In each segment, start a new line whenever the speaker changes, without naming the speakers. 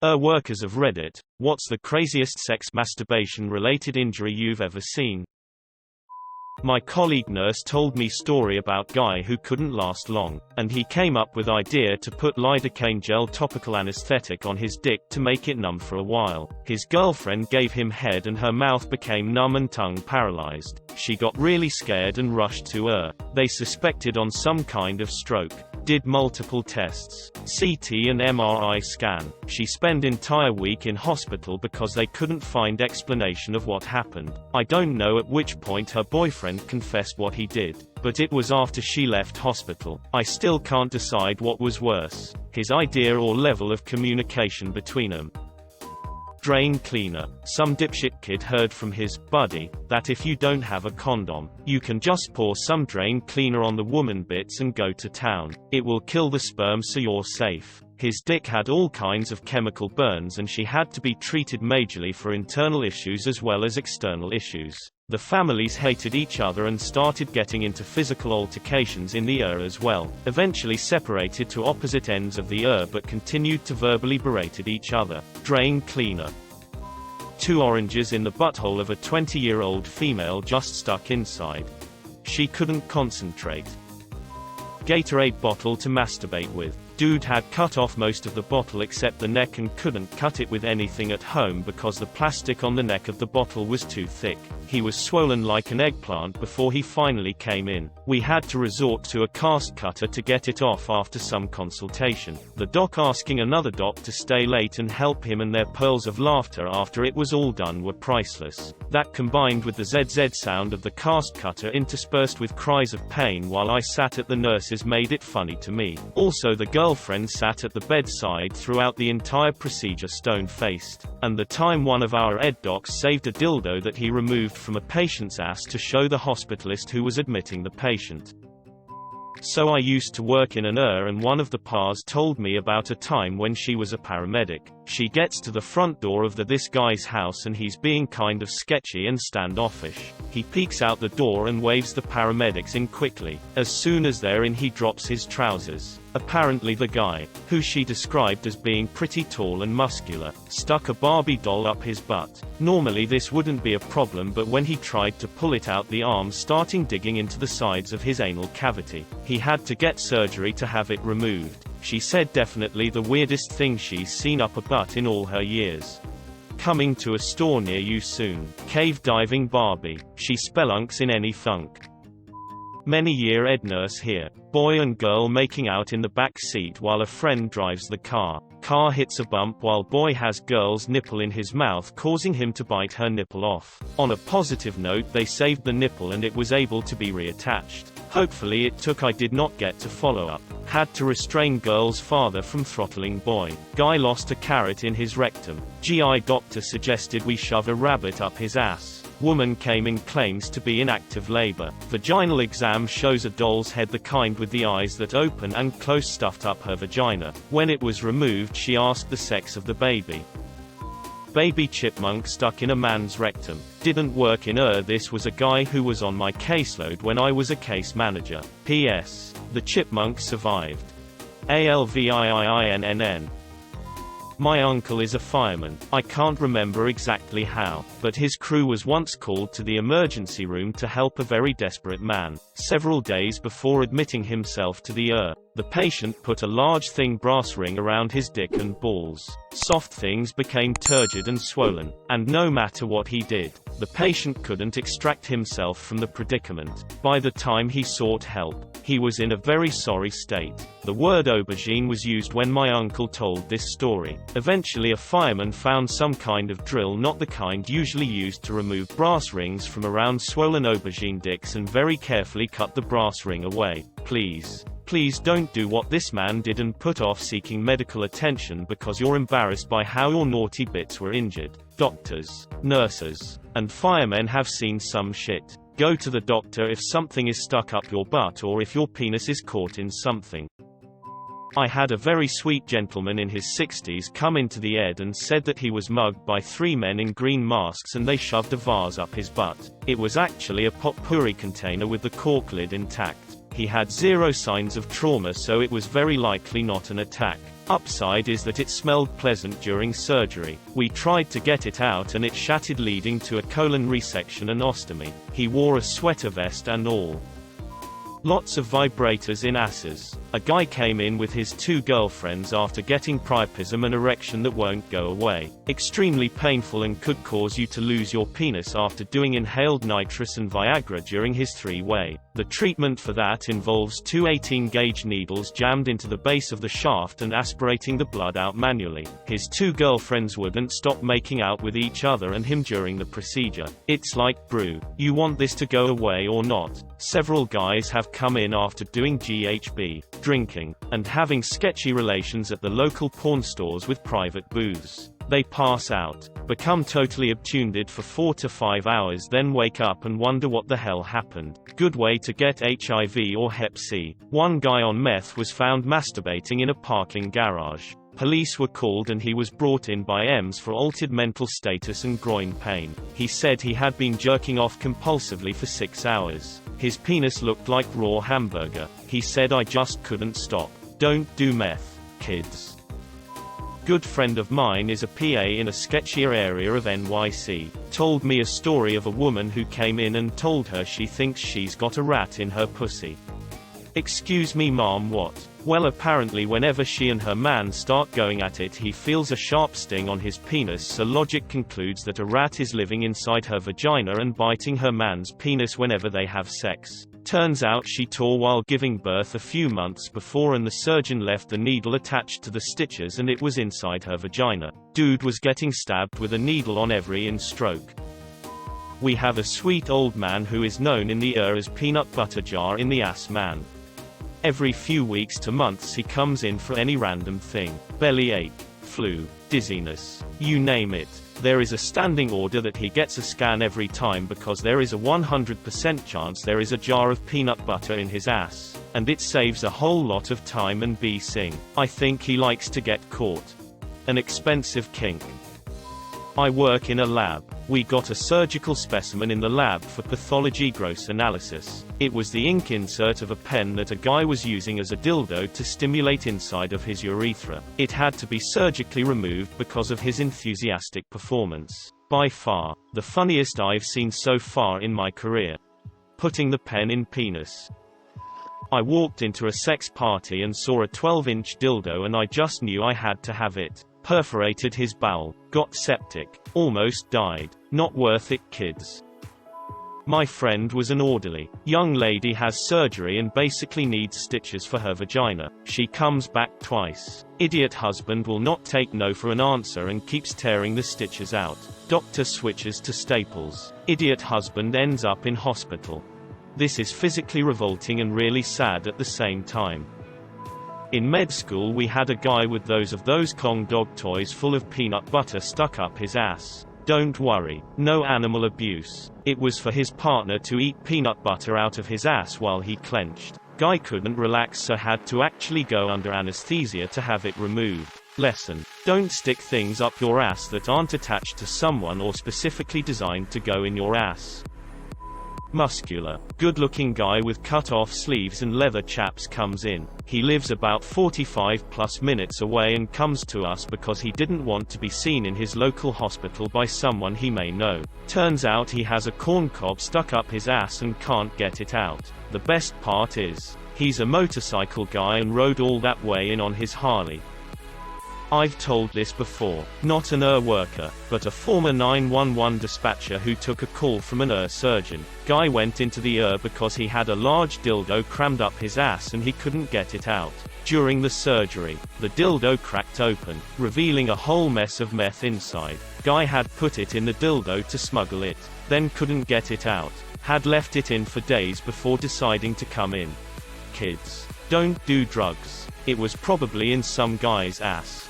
Workers of Reddit, what's the craziest sex masturbation-related injury you've ever seen? My colleague nurse told me story about guy who couldn't last long, and he came up with idea to put lidocaine gel topical anesthetic on his dick to make it numb for a while. His girlfriend gave him head and her mouth became numb and tongue paralyzed. She got really scared and rushed to They suspected on some kind of stroke. Did multiple tests, CT and MRI scan. She spent entire week in hospital because they couldn't find explanation of what happened. I don't know at which point her boyfriend confessed what he did, but it was after she left hospital. I still can't decide what was worse, his idea or level of communication between them. Drain cleaner. Some dipshit kid heard from his buddy that if you don't have a condom, you can just pour some drain cleaner on the woman bits and go to town. It will kill the sperm so you're safe. His dick had all kinds of chemical burns and she had to be treated majorly for internal issues as well as external issues. The families hated each other and started getting into physical altercations in the as well, eventually separated to opposite ends of the but continued to verbally berated each other. Drain cleaner. 2 oranges in the butthole of a 20-year-old female just stuck inside. She couldn't concentrate. Gatorade bottle to masturbate with. Dude had cut off most of the bottle except the neck and couldn't cut it with anything at home because the plastic on the neck of the bottle was too thick. He was swollen like an eggplant before he finally came in. We had to resort to a cast cutter to get it off after some consultation. The doc asking another doc to stay late and help him, and their pearls of laughter after it was all done were priceless. That combined with the ZZ sound of the cast cutter interspersed with cries of pain while I sat at the nurses made it funny to me. Also, the girlfriend sat at the bedside throughout the entire procedure stone-faced. And the time one of our ed docs saved a dildo that he removed from a patient's ass to show the hospitalist who was admitting the patient. So I used to work in an and one of the PAs told me about a time when she was a paramedic. She gets to the front door of this guy's house and he's being kind of sketchy and standoffish. He peeks out the door and waves the paramedics in quickly. As soon as they're in, he drops his trousers. Apparently the guy, who she described as being pretty tall and muscular, stuck a Barbie doll up his butt. Normally this wouldn't be a problem, but when he tried to pull it out, the arm starting digging into the sides of his anal cavity. He had to get surgery to have it removed. She said definitely the weirdest thing she's seen up a butt in all her years. Coming to a store near you soon. Cave diving Barbie. She spelunks in any thunk. Many year ed nurse here. Boy and girl making out in the back seat while a friend drives the car. Car hits a bump while boy has girl's nipple in his mouth, causing him to bite her nipple off. On a positive note, they saved the nipple and it was able to be reattached. Hopefully it took. I did not get to follow up. Had to restrain girl's father from throttling boy. Guy lost a carrot in his rectum. GI doctor suggested we shove a rabbit up his ass. Woman came in, claims to be in active labor. Vaginal exam shows a doll's head, the kind with the eyes that open and close, stuffed up her vagina. When it was removed, she asked the sex of the baby. Baby chipmunk stuck in a man's rectum. Didn't work in This was a guy who was on my caseload when I was a case manager. P.S. The chipmunk survived. ALVIIINNN. My uncle is a fireman. I can't remember exactly how, but his crew was once called to the emergency room to help a very desperate man. Several days before admitting himself to the the patient put a large thin brass ring around his dick and balls. Soft things became turgid and swollen, and no matter what he did, the patient couldn't extract himself from the predicament. By the time he sought help, he was in a very sorry state. The word aubergine was used when my uncle told this story. Eventually a fireman found some kind of drill, not the kind usually used to remove brass rings from around swollen aubergine dicks, and very carefully cut the brass ring away. Please don't do what this man did and put off seeking medical attention because you're embarrassed by how your naughty bits were injured. Doctors, nurses, and firemen have seen some shit. Go to the doctor if something is stuck up your butt or if your penis is caught in something. I had a very sweet gentleman in his 60s come into the ed and said that he was mugged by 3 men in green masks and they shoved a vase up his butt. It was actually a potpourri container with the cork lid intact. He had 0 signs of trauma, so it was very likely not an attack. Upside is that it smelled pleasant during surgery. We tried to get it out and it shattered, leading to a colon resection and ostomy. He wore a sweater vest and all. Lots of vibrators in asses. A guy came in with his 2 girlfriends after getting priapism, an erection that won't go away. Extremely painful and could cause you to lose your penis after doing inhaled nitrous and Viagra during his 3-way. The treatment for that involves 2 18-gauge needles jammed into the base of the shaft and aspirating the blood out manually. His 2 girlfriends wouldn't stop making out with each other and him during the procedure. It's like, brew, you want this to go away or not? Several guys have come in after doing GHB, drinking, and having sketchy relations at the local porn stores with private booths. They pass out, become totally obtuned for 4 to 5 hours, then wake up and wonder what the hell happened. Good way to get HIV or Hep C. One guy on meth was found masturbating in a parking garage. Police were called and he was brought in by EMS for altered mental status and groin pain. He said he had been jerking off compulsively for 6 hours. His penis looked like raw hamburger. He said, I just couldn't stop. Don't do meth, kids. Good friend of mine is a PA in a sketchier area of NYC. Told me a story of a woman who came in and told her she thinks she's got a rat in her pussy. Excuse me ma'am, what? Well, apparently whenever she and her man start going at it, he feels a sharp sting on his penis, so logic concludes that a rat is living inside her vagina and biting her man's penis whenever they have sex. Turns out she tore while giving birth a few months before and the surgeon left the needle attached to the stitches and it was inside her vagina. Dude was getting stabbed with a needle on every in-stroke. We have a sweet old man who is known in the as peanut butter jar in the ass man. Every few weeks to months he comes in for any random thing. Bellyache, flu, dizziness, you name it. There is a standing order that he gets a scan every time because there is a 100% chance there is a jar of peanut butter in his ass, and it saves a whole lot of time and sing. I think he likes to get caught. An expensive kink. I work in a lab. We got a surgical specimen in the lab for pathology gross analysis. It was the ink insert of a pen that a guy was using as a dildo to stimulate inside of his urethra. It had to be surgically removed because of his enthusiastic performance. By far, the funniest I've seen so far in my career. Putting the pen in penis. I walked into a sex party and saw a 12-inch dildo and I just knew I had to have it. Perforated his bowel, got septic, almost died. Not worth it, kids. My friend was an orderly. Young lady has surgery and basically needs stitches for her vagina. She comes back twice. Idiot husband will not take no for an answer and keeps tearing the stitches out. Doctor switches to staples. Idiot husband ends up in hospital. This is physically revolting and really sad at the same time. In med school we had a guy with those Kong dog toys full of peanut butter stuck up his ass. Don't worry, no animal abuse. It was for his partner to eat peanut butter out of his ass while he clenched. Guy couldn't relax so had to actually go under anesthesia to have it removed. Lesson: don't stick things up your ass that aren't attached to someone or specifically designed to go in your ass. Muscular, good-looking guy with cut-off sleeves and leather chaps comes in. He lives about 45+ minutes away and comes to us because he didn't want to be seen in his local hospital by someone he may know. Turns out he has a corncob stuck up his ass and can't get it out. The best part is, he's a motorcycle guy and rode all that way in on his Harley. I've told this before. Not an worker, but a former 911 dispatcher who took a call from an surgeon. Guy went into the because he had a large dildo crammed up his ass and he couldn't get it out. During the surgery, the dildo cracked open, revealing a whole mess of meth inside. Guy had put it in the dildo to smuggle it, then couldn't get it out. Had left it in for days before deciding to come in. Kids, don't do drugs. It was probably in some guy's ass.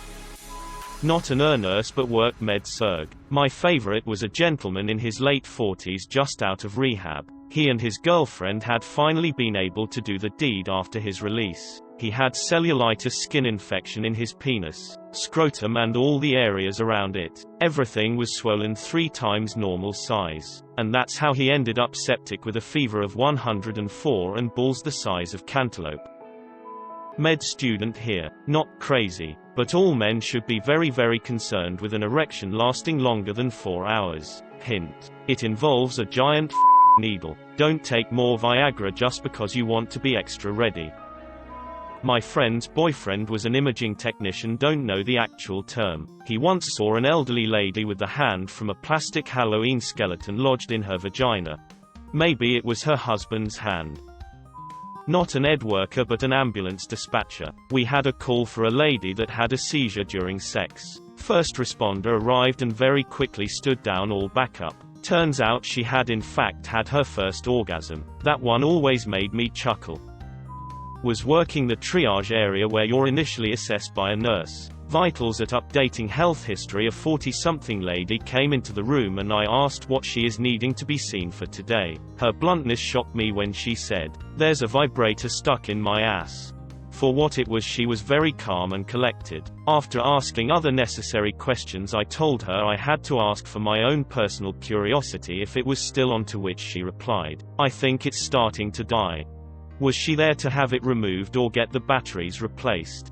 Not an nurse but worked med-surg. My favorite was a gentleman in his late 40s just out of rehab. He and his girlfriend had finally been able to do the deed after his release. He had cellulitis skin infection in his penis, scrotum and all the areas around it. Everything was swollen 3 times normal size. And that's how he ended up septic with a fever of 104 and balls the size of cantaloupe. Med student here. Not crazy, but all men should be very concerned with an erection lasting longer than 4 hours. Hint. It involves a giant needle. Don't take more Viagra just because you want to be extra ready. My friend's boyfriend was an imaging technician. Don't know the actual term. He once saw an elderly lady with the hand from a plastic Halloween skeleton lodged in her vagina. Maybe it was her husband's hand. Not an ed worker but an ambulance dispatcher. We had a call for a lady that had a seizure during sex. First responder arrived and very quickly stood down all backup. Turns out she had in fact had her first orgasm. That one always made me chuckle. Was working the triage area where you're initially assessed by a nurse. Vitals at updating health history. A 40-something lady came into the room and I asked what she is needing to be seen for today. Her bluntness shocked me when she said, "There's a vibrator stuck in my ass." For what it was, she was very calm and collected. After asking other necessary questions, I told her I had to ask for my own personal curiosity if it was still on, to which she replied, "I think it's starting to die." Was she there to have it removed or get the batteries replaced?